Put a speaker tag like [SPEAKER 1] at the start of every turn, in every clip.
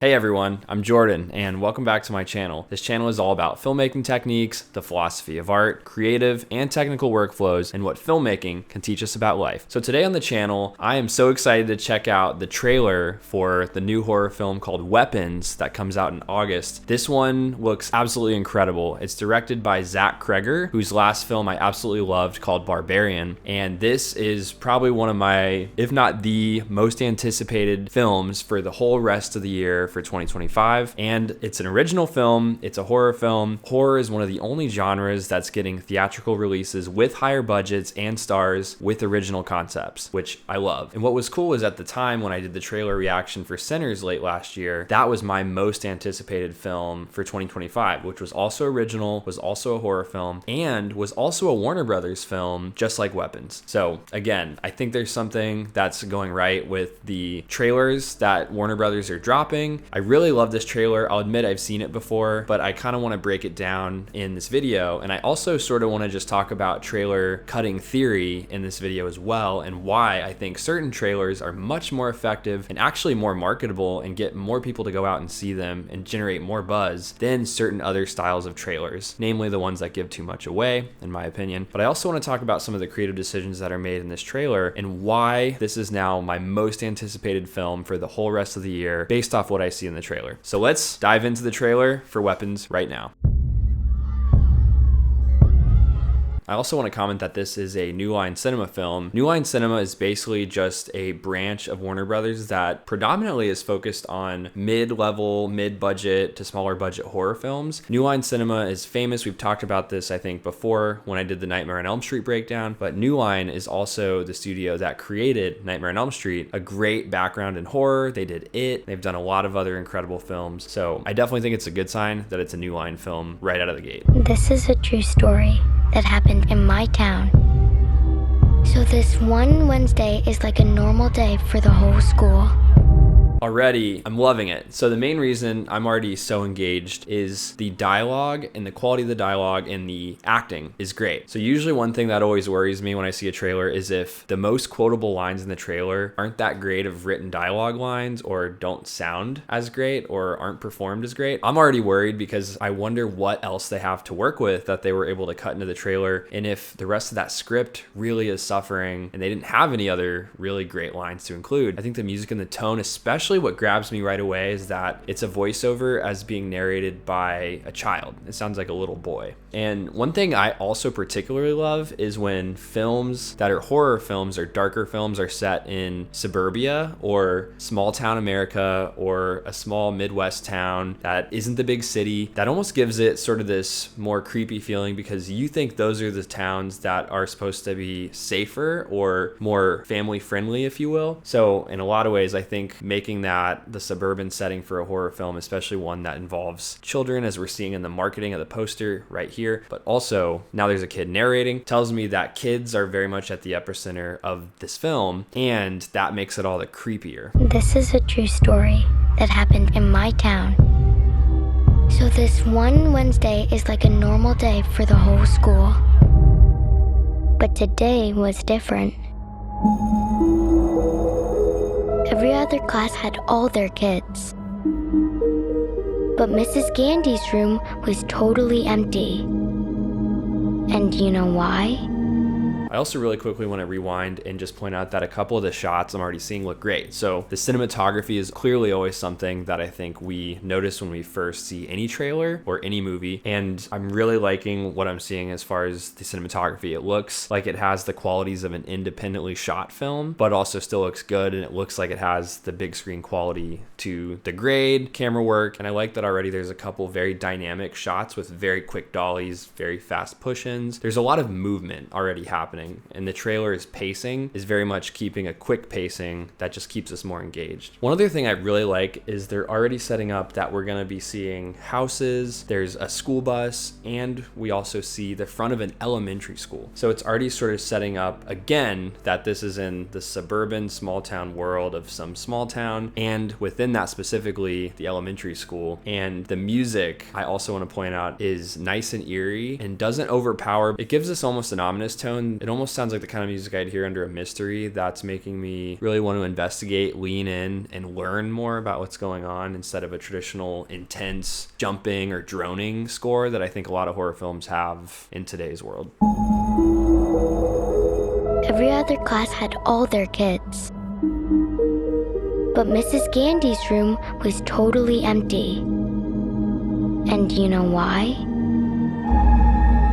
[SPEAKER 1] Hey everyone, I'm Jordan, and welcome back to my channel. This channel is all about filmmaking techniques, the philosophy of art, creative and technical workflows, and what filmmaking can teach us about life. So today on the channel, I am so excited to check out the trailer for the new horror film called Weapons that comes out in August. This one looks absolutely incredible. It's directed by Zach Cregger, whose last film I absolutely loved called Barbarian, and this is probably one of my, if not the most anticipated films for the whole rest of the year for 2025. And it's an original film. It's a horror film. Horror is one of the only genres that's getting theatrical releases with higher budgets and stars with original concepts, which I love. And what was cool is at the time when I did the trailer reaction for Sinners late last year, that was my most anticipated film for 2025, which was also original, was also a horror film, and was also a Warner Brothers film, just like Weapons. So again, I think there's something that's going right with the trailers that Warner Brothers are dropping. I really love this trailer. I'll admit I've seen it before, but I kind of want to break it down in this video. And I also sort of want to just talk about trailer cutting theory in this video as well, and why I think certain trailers are much more effective and actually more marketable and get more people to go out and see them and generate more buzz than certain other styles of trailers, namely the ones that give too much away, in my opinion. But I also want to talk about some of the creative decisions that are made in this trailer and why this is now my most anticipated film for the whole rest of the year based off what I see in the trailer. So let's dive into the trailer for Weapons right now. I also want to comment that this is a New Line Cinema film. New Line Cinema is basically just a branch of Warner Brothers that predominantly is focused on mid-level, mid-budget to smaller budget horror films. New Line Cinema is famous. We've talked about this, I think, before when I did the Nightmare on Elm Street breakdown, but New Line is also the studio that created Nightmare on Elm Street, a great background in horror. They did It. They've done a lot of other incredible films. So I definitely think it's a good sign that it's a New Line film right out of the gate.
[SPEAKER 2] This is a true story that happened in my town. So this one Wednesday is like a normal day for the whole school.
[SPEAKER 1] Already, I'm loving it. So the main reason I'm already so engaged is the dialogue, and the quality of the dialogue and the acting is great. So usually one thing that always worries me when I see a trailer is if the most quotable lines in the trailer aren't that great of written dialogue lines, or don't sound as great, or aren't performed as great. I'm already worried because I wonder what else they have to work with that they were able to cut into the trailer, and if the rest of that script really is suffering and they didn't have any other really great lines to include. I think the music and the tone, especially what grabs me right away, is that it's a voiceover as being narrated by a child. It sounds like a little boy. And one thing I also particularly love is when films that are horror films or darker films are set in suburbia or small town America or a small Midwest town that isn't the big city. That almost gives it sort of this more creepy feeling because you think those are the towns that are supposed to be safer or more family friendly, if you will. So in a lot of ways, I think making that the suburban setting for a horror film, especially one that involves children, as we're seeing in the marketing of the poster right here, but also now there's a kid narrating, tells me that kids are very much at the epicenter of this film, and that makes it all the creepier.
[SPEAKER 2] This is a true story that happened in my town. So this one Wednesday is like a normal day for the whole school. But today was different. Every other class had all their kids. But Mrs. Gandy's room was totally empty. And you know why?
[SPEAKER 1] I also really quickly want to rewind and just point out that a couple of the shots I'm already seeing look great. So the cinematography is clearly always something that I think we notice when we first see any trailer or any movie. And I'm really liking what I'm seeing as far as the cinematography. It looks like it has the qualities of an independently shot film, but also still looks good. And it looks like it has the big screen quality to the grade, camera work. And I like that already there's a couple very dynamic shots with very quick dollies, very fast push-ins. There's a lot of movement already happening. And the trailer's pacing is very much keeping a quick pacing that just keeps us more engaged. One other thing I really like is they're already setting up that we're going to be seeing houses, there's a school bus, and we also see the front of an elementary school. So it's already sort of setting up again that this is in the suburban small town world of some small town, and within that specifically the elementary school. And the music, I also want to point out, is nice and eerie and doesn't overpower. It gives us almost an ominous tone. It It almost sounds like the kind of music I'd hear under a mystery that's making me really want to investigate, lean in, and learn more about what's going on instead of a traditional intense jumping or droning score that I think a lot of horror films have in today's world.
[SPEAKER 2] Every other class had all their kids. But Mrs. Gandy's room was totally empty. And you know why?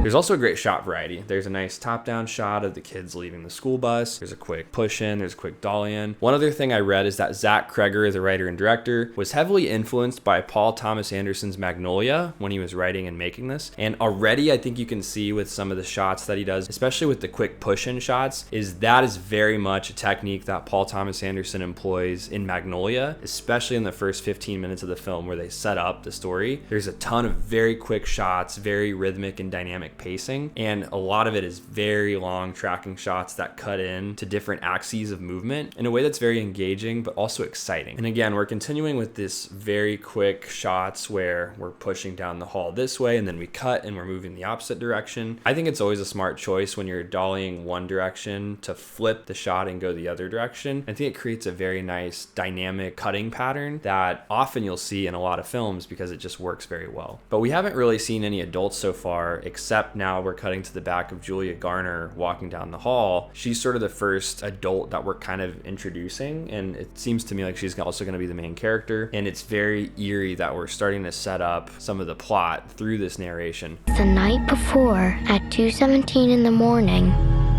[SPEAKER 1] There's also a great shot variety. There's a nice top-down shot of the kids leaving the school bus. There's a quick push-in. There's a quick dolly in. One other thing I read is that Zach Cregger, the writer and director, was heavily influenced by Paul Thomas Anderson's Magnolia when he was writing and making this. And already I think you can see with some of the shots that he does, especially with the quick push-in shots, is very much a technique that Paul Thomas Anderson employs in Magnolia, especially in the first 15 minutes of the film where they set up the story. There's a ton of very quick shots, very rhythmic and dynamic pacing, and a lot of it is very long tracking shots that cut in to different axes of movement in a way that's very engaging but also exciting. And again, we're continuing with this very quick shots where we're pushing down the hall this way and then we cut and we're moving the opposite direction. I think it's always a smart choice when you're dollying one direction to flip the shot and go the other direction. I think it creates a very nice dynamic cutting pattern that often you'll see in a lot of films because it just works very well. But we haven't really seen any adults so far, except now we're cutting to the back of Julia Garner walking down the hall. She's sort of the first adult that we're kind of introducing, and it seems to me like she's also going to be the main character, and it's very eerie that we're starting to set up some of the plot through this narration.
[SPEAKER 2] The night before, at 2:17 in the morning,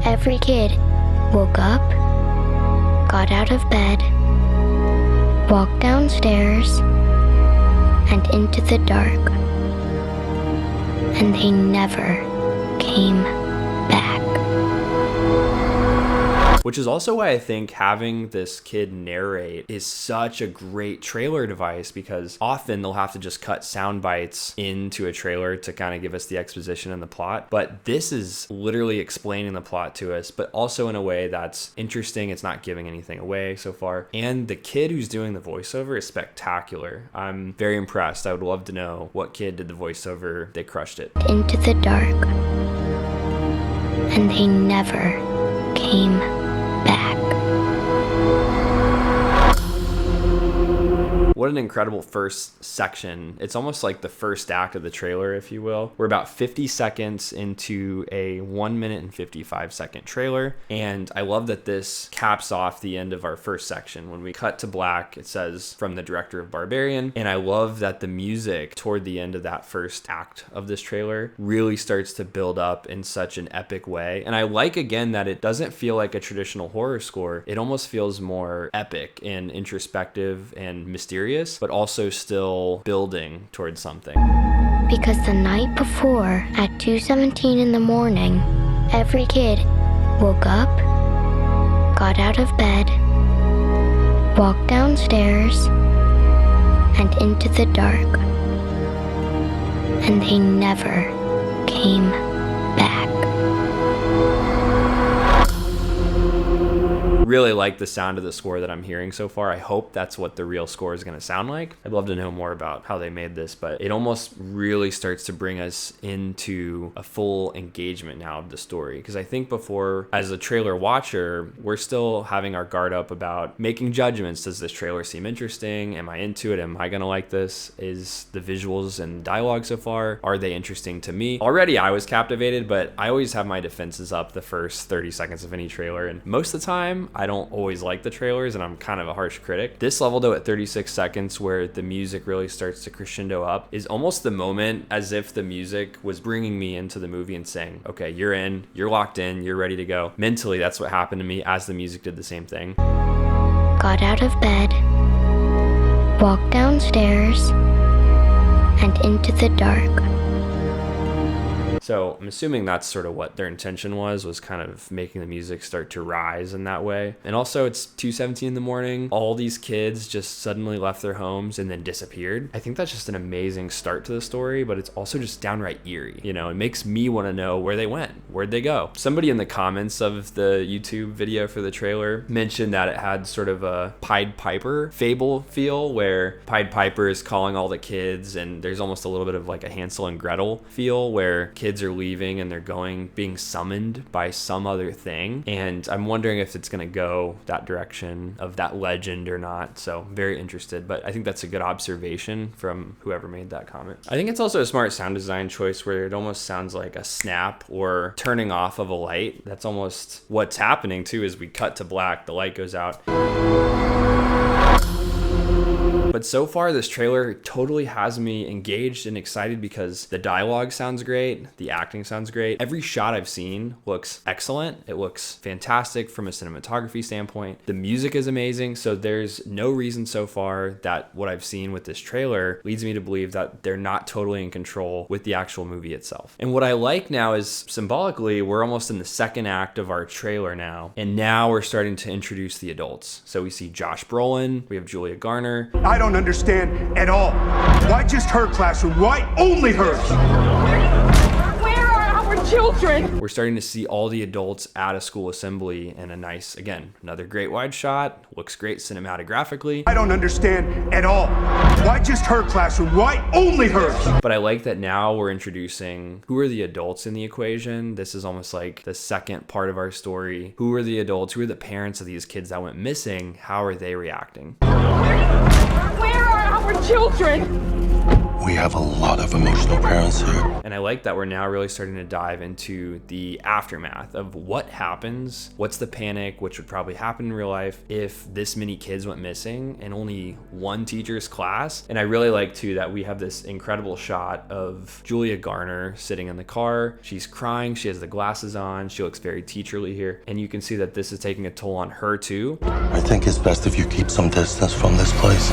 [SPEAKER 2] every kid woke up, got out of bed, walked downstairs, and into the dark. And they never came back.
[SPEAKER 1] Which is also why I think having this kid narrate is such a great trailer device, because often they'll have to just cut sound bites into a trailer to kind of give us the exposition and the plot. But this is literally explaining the plot to us, but also in a way that's interesting. It's not giving anything away so far. And the kid who's doing the voiceover is spectacular. I'm very impressed. I would love to know what kid did the voiceover. They crushed it.
[SPEAKER 2] Into the dark. And they never came back.
[SPEAKER 1] What an incredible first section. It's almost like the first act of the trailer, if you will. We're about 50 seconds into a 1 minute and 55 second trailer. And I love that this caps off the end of our first section. When we cut to black, it says from the director of Barbarian. And I love that the music toward the end of that first act of this trailer really starts to build up in such an epic way. And I like, again, that it doesn't feel like a traditional horror score. It almost feels more epic and introspective and mysterious, but also still building towards something.
[SPEAKER 2] Because the night before, at 2:17 in the morning, every kid woke up, got out of bed, walked downstairs, and into the dark. And they never came back.
[SPEAKER 1] Really like the sound of the score that I'm hearing so far. I hope that's what the real score is going to sound like. I'd love to know more about how they made this, but it almost really starts to bring us into a full engagement now of the story. Because I think before, as a trailer watcher, we're still having our guard up about making judgments. Does this trailer seem interesting? Am I into it? Am I going to like this? Is the visuals and dialogue so far, are they interesting to me? Already I was captivated, but I always have my defenses up the first 30 seconds of any trailer. And most of the time, I don't always like the trailers, and I'm kind of a harsh critic. This level, though, at 36 seconds, where the music really starts to crescendo up, is almost the moment as if the music was bringing me into the movie and saying, okay, you're in, you're locked in, you're ready to go. Mentally, that's what happened to me as the music did the same thing.
[SPEAKER 2] Got out of bed, walked downstairs, and into the dark.
[SPEAKER 1] So I'm assuming that's sort of what their intention was kind of making the music start to rise in that way. And also, it's 2:17 in the morning. All these kids just suddenly left their homes and then disappeared. I think that's just an amazing start to the story, but it's also just downright eerie. You know, it makes me want to know where they went. Where'd they go? Somebody in the comments of the YouTube video for the trailer mentioned that it had sort of a Pied Piper fable feel, where Pied Piper is calling all the kids, and there's almost a little bit of like a Hansel and Gretel feel, where kids kids are leaving and they're being summoned by some other thing. And I'm wondering if it's going to go that direction of that legend or not. So very interested, but I think that's a good observation from whoever made that comment. I think it's also a smart sound design choice where it almost sounds like a snap or turning off of a light. That's almost what's happening too, as we cut to black, the light goes out. But so far, this trailer totally has me engaged and excited because the dialogue sounds great, the acting sounds great. Every shot I've seen looks excellent. It looks fantastic from a cinematography standpoint. The music is amazing, so there's no reason so far that what I've seen with this trailer leads me to believe that they're not totally in control with the actual movie itself. And what I like now is, symbolically, we're almost in the second act of our trailer now, and now we're starting to introduce the adults. So we see Josh Brolin, we have Julia Garner.
[SPEAKER 3] I don't understand at all. Why just her classroom? Why only hers?
[SPEAKER 4] Where are our children?
[SPEAKER 1] We're starting to see all the adults at a school assembly in a nice, again, another great wide shot. Looks great cinematographically.
[SPEAKER 3] I don't understand at all. Why just her classroom? Why only hers?
[SPEAKER 1] But I like that now we're introducing who are the adults in the equation. This is almost like the second part of our story. Who are the adults? Who are the parents of these kids that went missing? How are they reacting?
[SPEAKER 4] Where are our children?
[SPEAKER 5] We have a lot of emotional parents here.
[SPEAKER 1] And I like that we're now really starting to dive into the aftermath of what happens, what's the panic, which would probably happen in real life if this many kids went missing in only one teacher's class. And I really like too that we have this incredible shot of Julia Garner sitting in the car. She's crying, she has the glasses on, she looks very teacherly here. And you can see that this is taking a toll on her too.
[SPEAKER 5] I think it's best if you keep some distance from this place.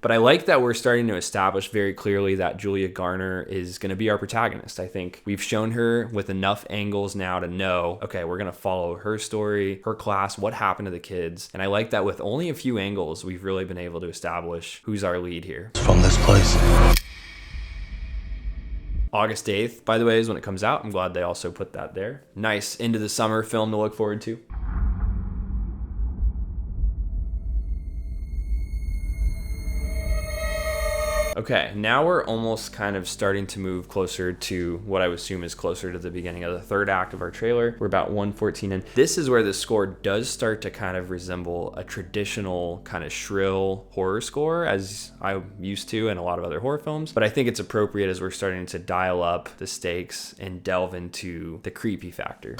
[SPEAKER 1] But I like that we're starting to establish very clearly that Julia Garner is going to be our protagonist. I think we've shown her with enough angles now to know, okay, we're going to follow her story, her class, what happened to the kids. And I like that with only a few angles, we've really been able to establish who's our lead here.
[SPEAKER 5] From this place.
[SPEAKER 1] August 8th, by the way, is when it comes out. I'm glad they also put that there. Nice into the summer film to look forward to. Okay, now we're almost kind of starting to move closer to what I would assume is closer to the beginning of the third act of our trailer. We're about 1:14 in. This is where the score does start to kind of resemble a traditional kind of shrill horror score, as I'm used to in a lot of other horror films. But I think it's appropriate as we're starting to dial up the stakes and delve into the creepy factor.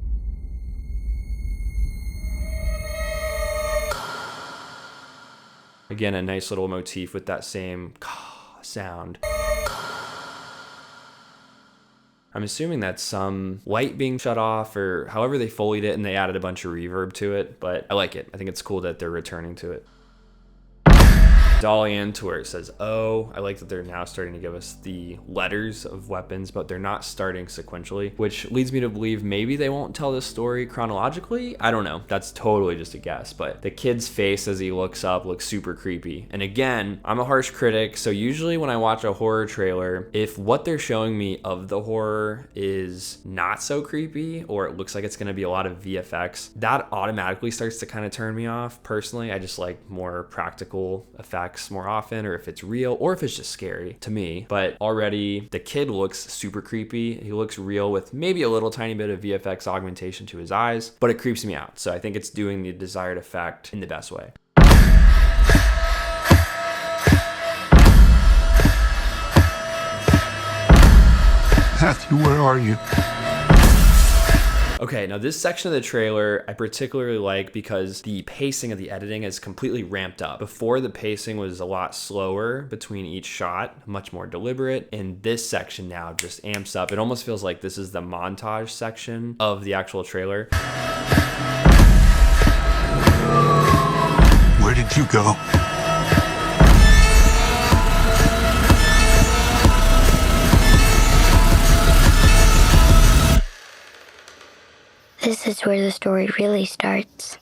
[SPEAKER 1] Again, a nice little motif with that same sound. I'm assuming that's some light being shut off or however they folied it and they added a bunch of reverb to it, but I like it. I think it's cool that they're returning to it. Dolly in to where it says "oh." I like that they're now starting to give us the letters of weapons, but they're not starting sequentially, which leads me to believe maybe they won't tell this story chronologically. I don't know. That's totally just a guess, but the kid's face as he looks up looks super creepy. And again, I'm a harsh critic, so usually when I watch a horror trailer, if what they're showing me of the horror is not so creepy or it looks like it's going to be a lot of VFX, that automatically starts to kind of turn me off. Personally, I just like more practical effects more often, or if it's real or if it's just scary to me. But already the kid looks super creepy. He looks real with maybe a little tiny bit of VFX augmentation to his eyes, but it creeps me out. So I think it's doing the desired effect in the best way.
[SPEAKER 3] Matthew, where are you?
[SPEAKER 1] Okay, now this section of the trailer I particularly like because the pacing of the editing is completely ramped up. Before, the pacing was a lot slower between each shot, much more deliberate, and this section now just amps up. It almost feels like this is the montage section of the actual trailer.
[SPEAKER 3] Where did you go?
[SPEAKER 2] This is where the story really starts.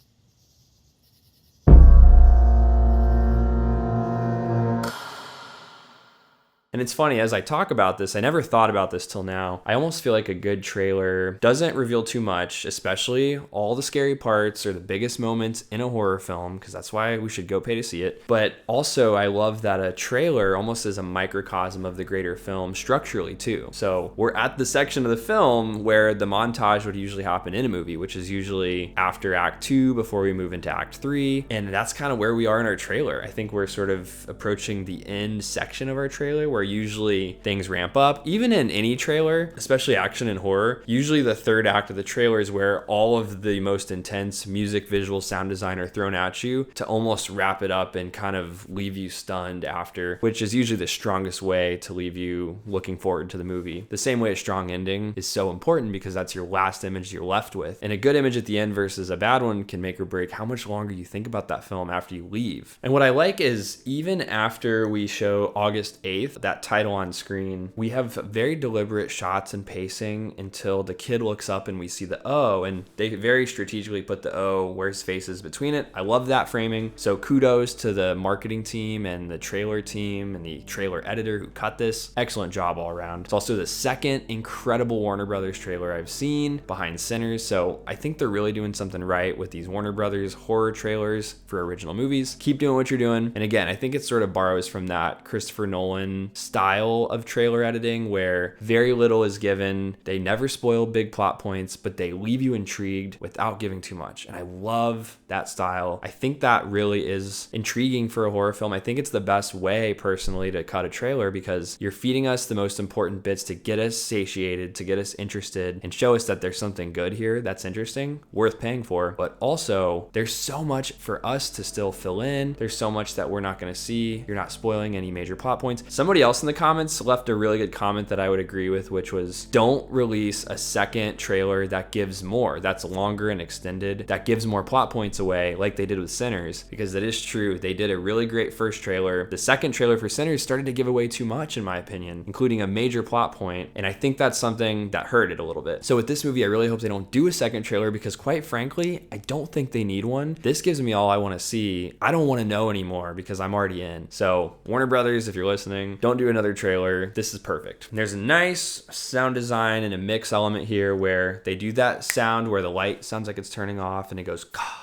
[SPEAKER 1] And it's funny, as I talk about this, I never thought about this till now. I almost feel like a good trailer doesn't reveal too much, especially all the scary parts or the biggest moments in a horror film, because that's why we should go pay to see it. But also, I love that a trailer almost is a microcosm of the greater film structurally too. So we're at the section of the film where the montage would usually happen in a movie, which is usually after Act 2 before we move into Act 3. And that's kind of where we are in our trailer. I think we're sort of approaching the end section of our trailer where usually things ramp up. Even in any trailer, especially action and horror, usually the third act of the trailer is where all of the most intense music, visual, sound design are thrown at you to almost wrap it up and kind of leave you stunned after, which is usually the strongest way to leave you looking forward to the movie. The same way a strong ending is so important because that's your last image you're left with. And a good image at the end versus a bad one can make or break how much longer you think about that film after you leave. And what I like is even after we show August 8th, that title on screen, we have very deliberate shots and pacing until the kid looks up and we see the O, and they very strategically put the O where his face is between it. I love that framing. So kudos to the marketing team and the trailer team and the trailer editor who cut this. Excellent job all around. It's also the second incredible Warner Brothers trailer I've seen behind Sinners. So I think they're really doing something right with these Warner Brothers horror trailers for original movies. Keep doing what you're doing. And again, I think it sort of borrows from that Christopher Nolan style of trailer editing where very little is given. They never spoil big plot points, but they leave you intrigued without giving too much. And I love that style. I think that really is intriguing for a horror film. I think it's the best way personally to cut a trailer because you're feeding us the most important bits to get us satiated, to get us interested and show us that there's something good here that's interesting, worth paying for. But also there's so much for us to still fill in. There's so much that we're not going to see. You're not spoiling any major plot points. Somebody else in the comments left a really good comment that I would agree with, which was don't release a second trailer that gives more, that's longer and extended, that gives more plot points away like they did with Sinners, because that is true. They did a really great first trailer. The second trailer for Sinners started to give away too much in my opinion, including a major plot point, and I think that's something that hurt it a little bit. So with this movie, I really hope they don't do a second trailer because quite frankly, I don't think they need one. This gives me all I want to see. I don't want to know anymore because I'm already in. So Warner Brothers, if you're listening, don't do another trailer. This is perfect. There's a nice sound design and a mix element here where they do that sound where the light sounds like it's turning off and it goes "Caw."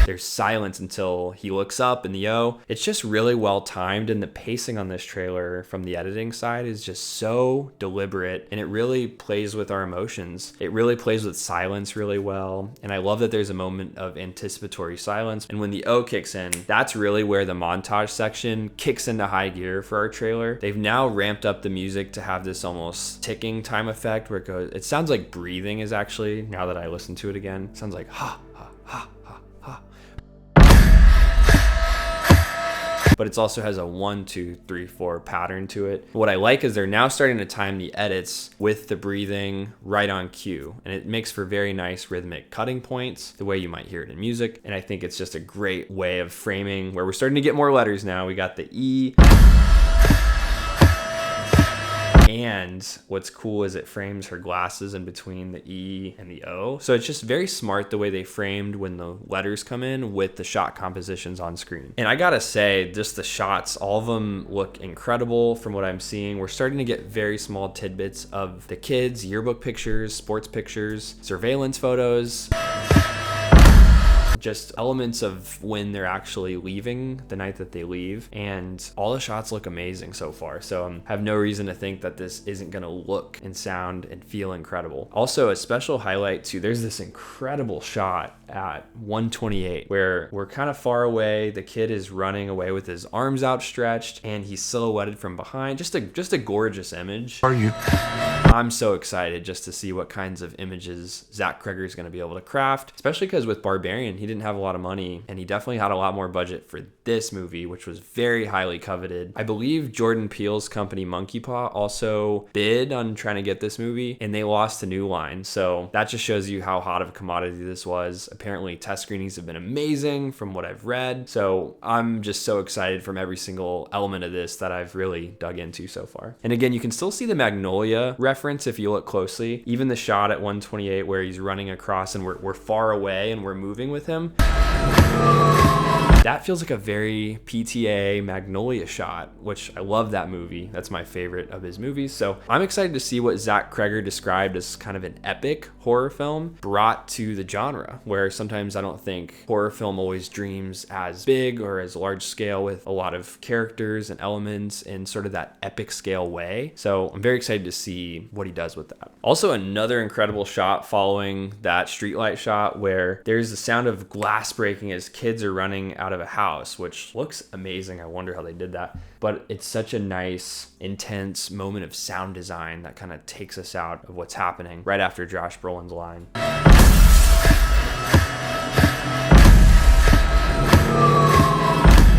[SPEAKER 1] There's silence until he looks up in the O. It's just really well timed, and the pacing on this trailer from the editing side is just so deliberate, and it really plays with our emotions. It really plays with silence really well, and I love that there's a moment of anticipatory silence. And when the O kicks in, that's really where the montage section kicks into high gear for our trailer. They've now ramped up the music to have this almost ticking time effect where it sounds like breathing is actually, now that I listen to it again, it sounds like ha, ha, ha. But it also has a 1, 2, 3, 4 pattern to it. What I like is they're now starting to time the edits with the breathing right on cue. And it makes for very nice rhythmic cutting points, the way you might hear it in music. And I think it's just a great way of framing where we're starting to get more letters now. We got the E. And what's cool is it frames her glasses in between the E and the O. So it's just very smart the way they framed when the letters come in with the shot compositions on screen. And I gotta say, just the shots, all of them look incredible from what I'm seeing. We're starting to get very small tidbits of the kids, yearbook pictures, sports pictures, surveillance photos. Just elements of when they're actually leaving, the night that they leave, and all the shots look amazing so far. So I have no reason to think that this isn't gonna look and sound and feel incredible. Also, a special highlight too, there's this incredible shot at 128 where we're kind of far away. The kid is running away with his arms outstretched and he's silhouetted from behind. Just a gorgeous image.
[SPEAKER 3] Are you?
[SPEAKER 1] I'm so excited just to see what kinds of images Zach Cregger is going to be able to craft, especially because with Barbarian, he didn't have a lot of money and he definitely had a lot more budget for this movie, which was very highly coveted. I believe Jordan Peele's company Monkey Paw also bid on trying to get this movie and they lost to New Line. So that just shows you how hot of a commodity this was. Apparently test screenings have been amazing from what I've read. So I'm just so excited from every single element of this that I've really dug into so far. And again, you can still see the Magnolia reference if you look closely. Even the shot at 128 where he's running across and we're far away and we're moving with him. him. That feels like a very PTA Magnolia shot, which I love that movie. That's my favorite of his movies. So I'm excited to see what Zach Cregger described as kind of an epic horror film brought to the genre, where sometimes I don't think horror film always dreams as big or as large scale with a lot of characters and elements in sort of that epic scale way. So I'm very excited to see what he does with that. Also, another incredible shot following that streetlight shot where there's the sound of glass breaking as kids are running out of a house, which looks amazing. I wonder how they did that. But it's such a nice, intense moment of sound design that kind of takes us out of what's happening right after Josh Brolin's line.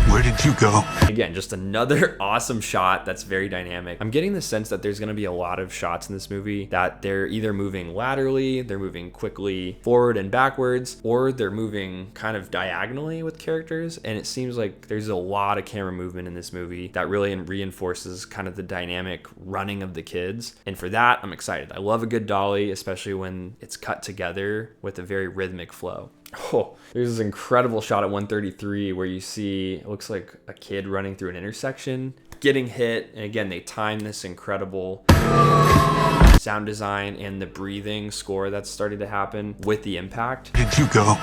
[SPEAKER 3] Where did you go?
[SPEAKER 1] Again, just another awesome shot that's very dynamic. I'm getting the sense that there's going to be a lot of shots in this movie that they're either moving laterally, they're moving quickly forward and backwards, or they're moving kind of diagonally with characters. And it seems like there's a lot of camera movement in this movie that really reinforces kind of the dynamic running of the kids. And for that, I'm excited. I love a good dolly, especially when it's cut together with a very rhythmic flow. Oh, there's this incredible shot at 133 where you see, it looks like a kid running through an intersection, getting hit. And again, they time this incredible sound design and the breathing score that's starting to happen with the impact.
[SPEAKER 3] Where did you go?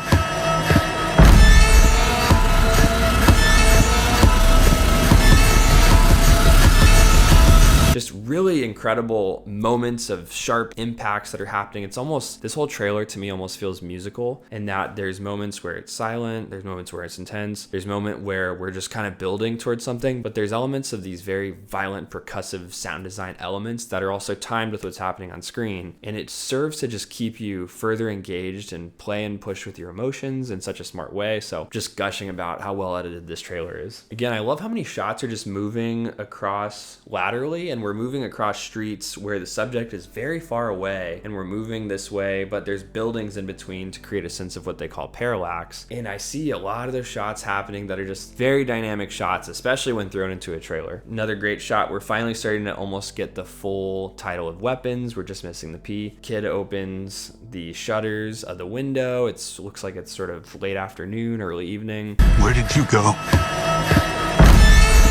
[SPEAKER 1] Just really incredible moments of sharp impacts that are happening. It's almost, this whole trailer to me almost feels musical in that there's moments where it's silent, there's moments where it's intense, there's a moment where we're just kind of building towards something, but there's elements of these very violent percussive sound design elements that are also timed with what's happening on screen. And it serves to just keep you further engaged and play and push with your emotions in such a smart way. So just gushing about how well edited this trailer is. Again, I love how many shots are just moving across laterally, and we're moving across streets where the subject is very far away and we're moving this way, but there's buildings in between to create a sense of what they call parallax. And I see a lot of those shots happening that are just very dynamic shots, especially when thrown into a trailer. Another great shot, we're finally starting to almost get the full title of weapons. We're just missing the P. Kid opens the shutters of the window. It looks like it's sort of late afternoon, early evening.
[SPEAKER 3] Where did you go?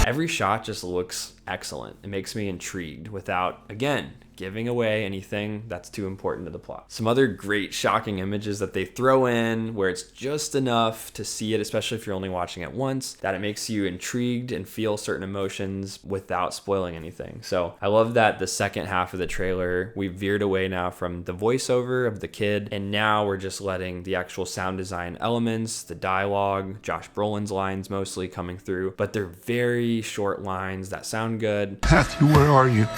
[SPEAKER 1] Every shot just looks excellent. It makes me intrigued without, again, giving away anything that's too important to the plot. Some other great shocking images that they throw in where it's just enough to see it, especially if you're only watching it once, that it makes you intrigued and feel certain emotions without spoiling anything. So I love that the second half of the trailer, we veered away now from the voiceover of the kid, and now we're just letting the actual sound design elements, the dialogue, Josh Brolin's lines mostly coming through, but they're very short lines that sound good.
[SPEAKER 3] Matthew, where are you?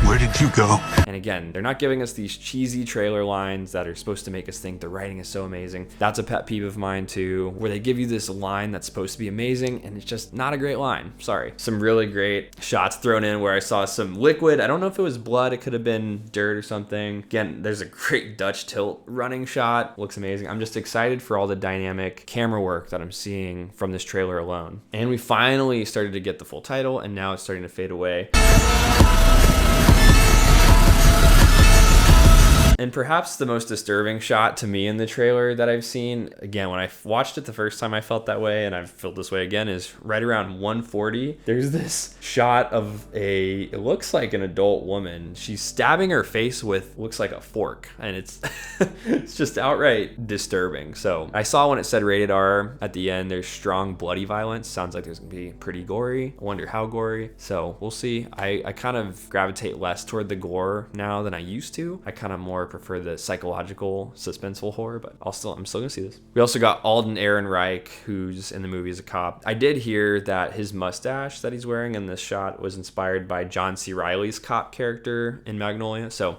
[SPEAKER 3] Where did you go?
[SPEAKER 1] And again, they're not giving us these cheesy trailer lines that are supposed to make us think the writing is so amazing. That's a pet peeve of mine too, where they give you this line that's supposed to be amazing and it's just not a great line. Sorry. Some really great shots thrown in where I saw some liquid. I don't know if it was blood. It could have been dirt or something. Again, there's a great Dutch tilt running shot. Looks amazing. I'm just excited for all the dynamic camera work that I'm seeing from this trailer alone. And we finally started to get the full title, and now it's starting to fade away. And perhaps the most disturbing shot to me in the trailer that I've seen, again, when I watched it the first time I felt that way, and I've felt this way again, is right around 140. There's this shot of it looks like an adult woman. She's stabbing her face with, looks like a fork, and it's it's just outright disturbing. So I saw when it said rated R at the end, there's strong bloody violence. Sounds like there's gonna be pretty gory. I wonder how gory. So we'll see. I kind of gravitate less toward the gore now than I used to. I kind of more prefer the psychological suspenseful horror, but I'm still gonna see this. We also got Alden Ehrenreich, who's in the movie as a cop. I did hear that his mustache that he's wearing in this shot was inspired by John C. Reilly's cop character in Magnolia. So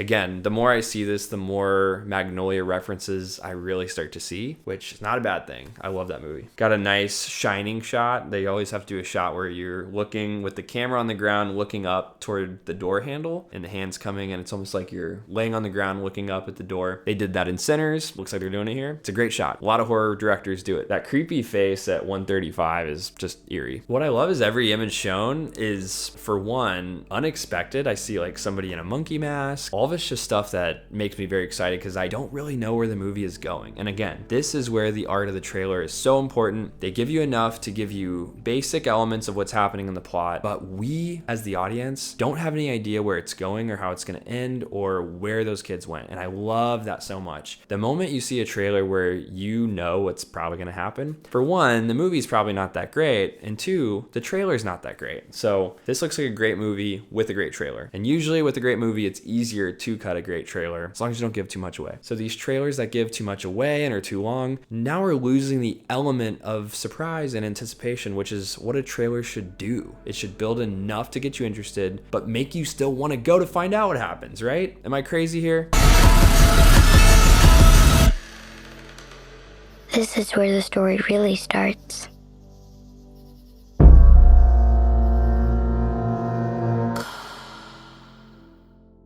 [SPEAKER 1] again, the more I see this, the more Magnolia references I really start to see, which is not a bad thing. I love that movie. Got a nice shining shot. They always have to do a shot where you're looking with the camera on the ground, looking up toward the door handle and the hands coming, and it's almost like you're they're laying on the ground looking up at the door. They did that in Sinners. Looks like they're doing it here. It's a great shot. A lot of horror directors do it. That creepy face at 135 is just eerie. What I love is every image shown is, for one, unexpected. I see like somebody in a monkey mask. All of it's just stuff that makes me very excited because I don't really know where the movie is going. And again, this is where the art of the trailer is so important. They give you enough to give you basic elements of what's happening in the plot, but we as the audience don't have any idea where it's going or how it's going to end or where those kids went. And I love that so much. The moment you see a trailer where you know what's probably going to happen, for one, the movie's probably not that great, and two, the trailer's not that great. So this looks like a great movie with a great trailer. And usually with a great movie, it's easier to cut a great trailer as long as you don't give too much away. So these trailers that give too much away and are too long, now we're losing the element of surprise and anticipation, which is what a trailer should do. It should build enough to get you interested, but make you still want to go to find out what happens, right? Am I crazy here?
[SPEAKER 2] This is where the story really starts.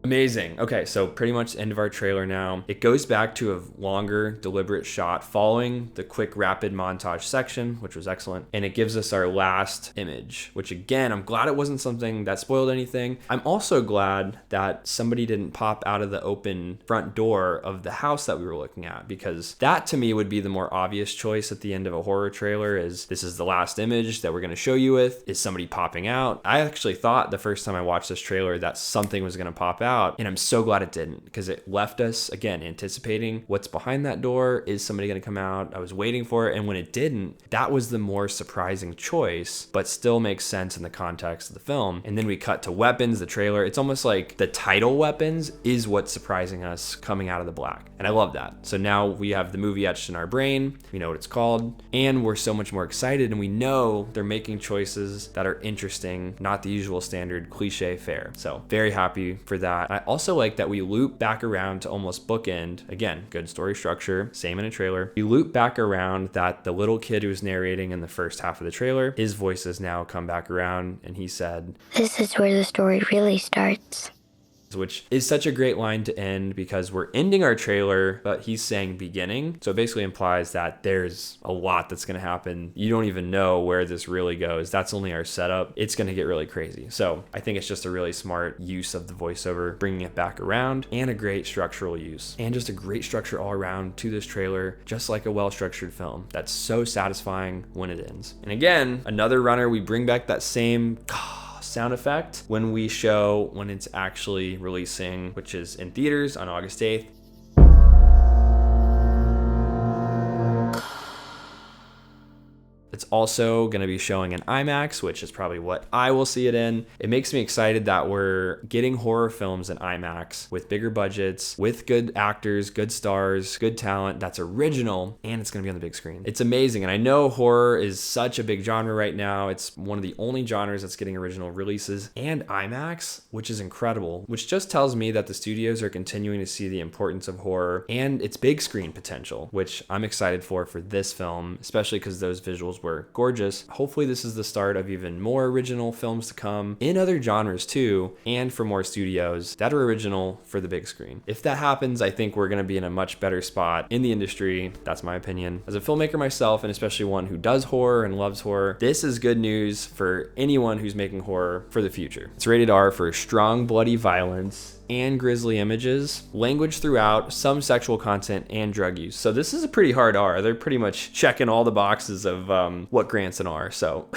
[SPEAKER 1] Amazing. Okay, so pretty much the end of our trailer now. It goes back to a longer, deliberate shot following the quick, rapid montage section, which was excellent. And it gives us our last image, which again, I'm glad it wasn't something that spoiled anything. I'm also glad that somebody didn't pop out of the open front door of the house that we were looking at, because that to me would be the more obvious choice at the end of a horror trailer. Is this is the last image that we're going to show you with? Is somebody popping out? I actually thought the first time I watched this trailer that something was going to pop out. And I'm so glad it didn't, because it left us, again, anticipating what's behind that door. Is somebody going to come out? I was waiting for it. And when it didn't, that was the more surprising choice, but still makes sense in the context of the film. And then we cut to weapons, the trailer. It's almost like the title weapons is what's surprising us coming out of the black. And I love that. So now we have the movie etched in our brain. We know what it's called. And we're so much more excited. And we know they're making choices that are interesting, not the usual standard cliche fare. So very happy for that. I also like that we loop back around to almost bookend. Again, good story structure, same in a trailer. We loop back around that the little kid who was narrating in the first half of the trailer, his voice has now come back around and he said,
[SPEAKER 2] This is where the story really starts.
[SPEAKER 1] which is such a great line to end because we're ending our trailer, but he's saying beginning. So it basically implies that there's a lot that's going to happen. You don't even know where this really goes. That's only our setup. It's going to get really crazy. So I think it's just a really smart use of the voiceover, bringing it back around, and a great structural use, and just a great structure all around to this trailer, just like a well-structured film. That's so satisfying when it ends. And again, another runner, we bring back that same sound effect when it's actually releasing, which is in theaters on August 8th. It's also going to be showing in IMAX, which is probably what I will see it in. It makes me excited that we're getting horror films in IMAX with bigger budgets, with good actors, good stars, good talent that's original, and it's going to be on the big screen. It's amazing. And I know horror is such a big genre right now. It's one of the only genres that's getting original releases and IMAX, which is incredible, which just tells me that the studios are continuing to see the importance of horror and its big screen potential, which I'm excited for this film, especially because those visuals were gorgeous. Hopefully this is the start of even more original films to come in other genres too, and for more studios that are original for the big screen. If that happens, I think we're going to be in a much better spot in the industry. That's my opinion. As a filmmaker myself, and especially one who does horror and loves horror, this is good news for anyone who's making horror for the future. It's rated R for strong, bloody violence and grisly images, language throughout, some sexual content, and drug use. So this is a pretty hard R. They're pretty much checking all the boxes of what grants an R. So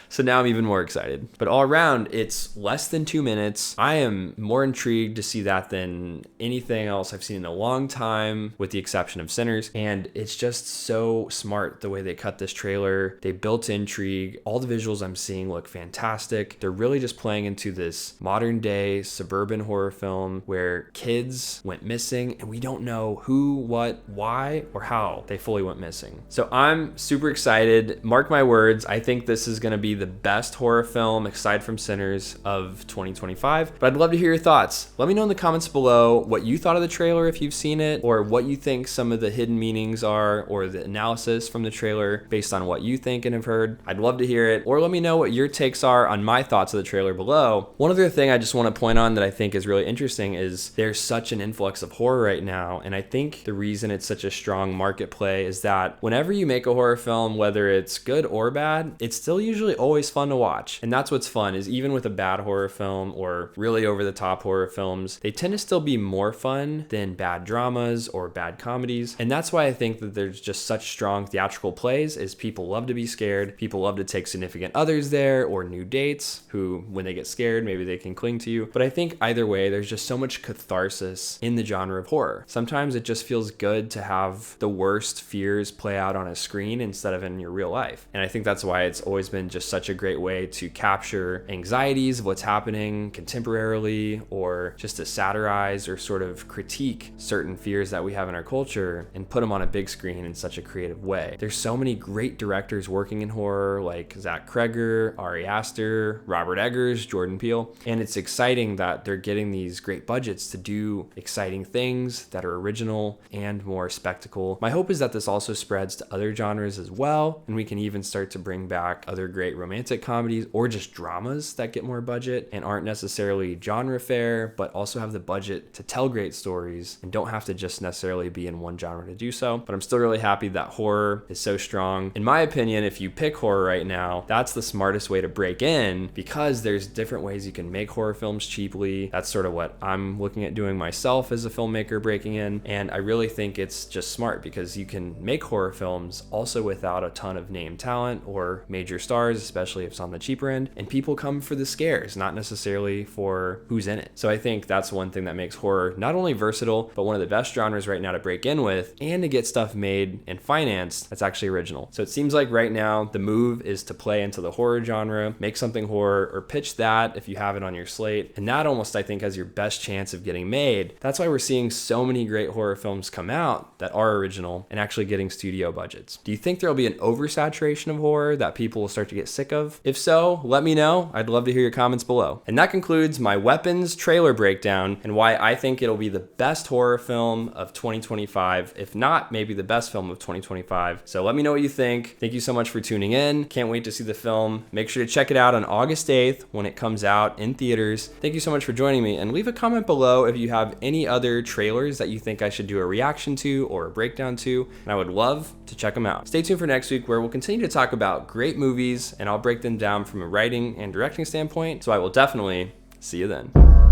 [SPEAKER 1] so now I'm even more excited. But all around, it's less than 2 minutes. I am more intrigued to see that than anything else I've seen in a long time, with the exception of Sinners. And it's just so smart the way they cut this trailer. They built intrigue. All the visuals I'm seeing look fantastic. They're really just playing into this modern day suburban horror film where kids went missing and we don't know who, what, why, or how they fully went missing. So I'm super excited. Mark my words, I think this is going to be the best horror film aside from Sinners of 2025. But I'd love to hear your thoughts. Let me know in the comments below what you thought of the trailer if you've seen it, or what you think some of the hidden meanings are, or the analysis from the trailer based on what you think and have heard. I'd love to hear it. Or let me know what your takes are on my thoughts of the trailer below. One other thing I just want to point on that I think is really really interesting is there's such an influx of horror right now. And I think the reason it's such a strong market play is that whenever you make a horror film, whether it's good or bad, it's still usually always fun to watch. And that's what's fun, is even with a bad horror film or really over the top horror films, they tend to still be more fun than bad dramas or bad comedies. And that's why I think that there's just such strong theatrical plays, is people love to be scared. People love to take significant others there or new dates who, when they get scared, maybe they can cling to you. But I think either way, there's just so much catharsis in the genre of horror. Sometimes it just feels good to have the worst fears play out on a screen instead of in your real life. And I think that's why it's always been just such a great way to capture anxieties of what's happening contemporarily, or just to satirize or sort of critique certain fears that we have in our culture and put them on a big screen in such a creative way. There's so many great directors working in horror, like Zach Cregger, Ari Aster, Robert Eggers, Jordan Peele. And it's exciting that they're getting these great budgets to do exciting things that are original and more spectacle. My hope is that this also spreads to other genres as well, and we can even start to bring back other great romantic comedies or just dramas that get more budget and aren't necessarily genre fair, but also have the budget to tell great stories and don't have to just necessarily be in one genre to do so. But I'm still really happy that horror is so strong. In my opinion, if you pick horror right now, that's the smartest way to break in, because there's different ways you can make horror films cheaply. That's sort of what I'm looking at doing myself as a filmmaker breaking in. And I really think it's just smart because you can make horror films also without a ton of name talent or major stars, especially if it's on the cheaper end. And people come for the scares, not necessarily for who's in it. So I think that's one thing that makes horror not only versatile, but one of the best genres right now to break in with and to get stuff made and financed that's actually original. So it seems like right now the move is to play into the horror genre, make something horror, or pitch that if you have it on your slate. And that almost, I think, has your best chance of getting made. That's why we're seeing so many great horror films come out that are original and actually getting studio budgets. Do you think there'll be an oversaturation of horror that people will start to get sick of? If so, let me know. I'd love to hear your comments below. And that concludes my Weapons trailer breakdown and why I think it'll be the best horror film of 2025, if not maybe the best film of 2025. So let me know what you think. Thank you so much for tuning in. Can't wait to see the film. Make sure to check it out on August 8th when it comes out in theaters. Thank you so much for joining me, and leave a comment below if you have any other trailers that you think I should do a reaction to or a breakdown to, and I would love to check them out. Stay tuned for next week, where we'll continue to talk about great movies and I'll break them down from a writing and directing standpoint. So I will definitely see you then.